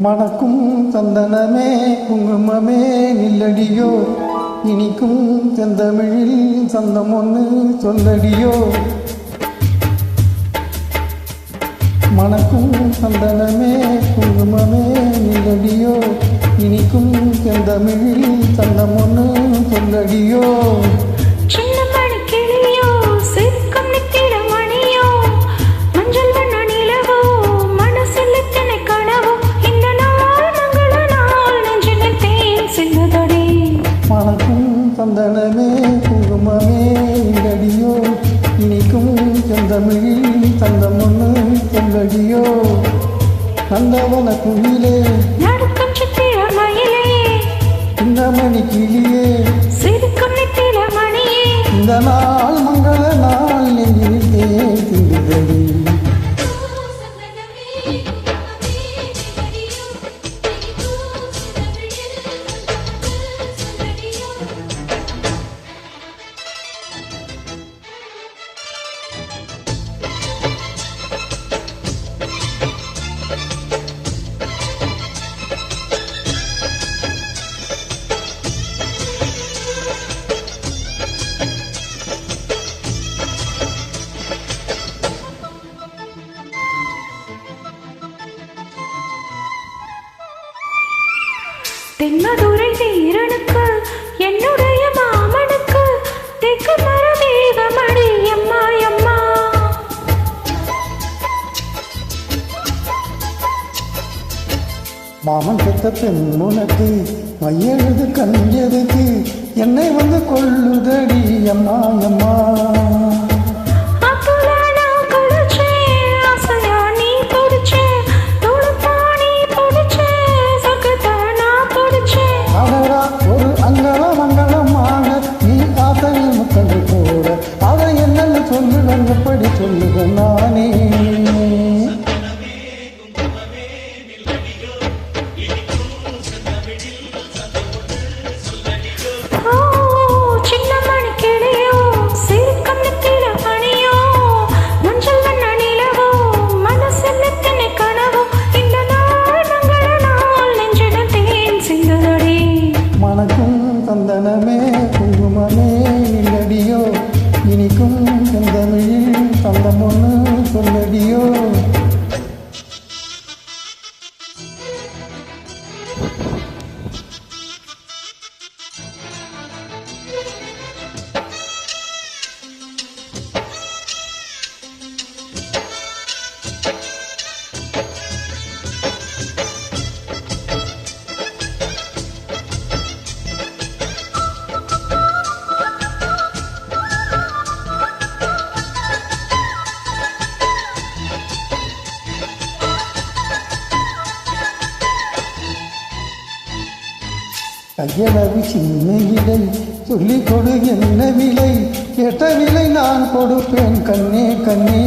மணக்கும் சந்தனமே குங்குமமே நில்லடியோ, இனிக்கும் செந்தமிழில் சந்தம் ஒன்று சொல்லடியோ. மணக்கும் சந்தனமே குங்குமமே நில்லடியோ, இனிக்கும் செந்தமிழில் சந்தம் ஒன்று சொல்லடியோ. சந்தனமே குங்குமமே நில்லடியோ, இனிக்கும் செந்தமிழில் சந்தம் ஒன்று சொல்லடியோ. நந்தவன குயிலே நடக்கும் சித்திரமயிலே, இந்த மணி கிளியே சிரிக்கும் நித்திர மணியே, இந்த நாள் மங்கள நாள் நெஞ்சிலே திண்டுதடி. தென்மதுரை வீரனுக்கு என்னுடைய மாமனுக்கு தெற்கு மரமேகமடி அம்மா அம்மா. மாமன் பெற்ற பெண் உனக்கு மையெழுது கஞ்செதுக்கு என்னை வந்து கொள்ளுதடி அம்மா அம்மா. சொல்லுவேன் எப்படி சொல்லுவேன் நானே. மணக்கும் சந்தனமே குங்குமமே நில்லடியோ, இனிக்கும் செந்தமிழில் சந்தம் ஒன்று சொல்லடியோ. கையளவு சின்ன விலை சொல்லிக் கொடு என்ன விலை, கேட்ட விலை நான் கொடுப்பேன் கண்ணே கண்ணே.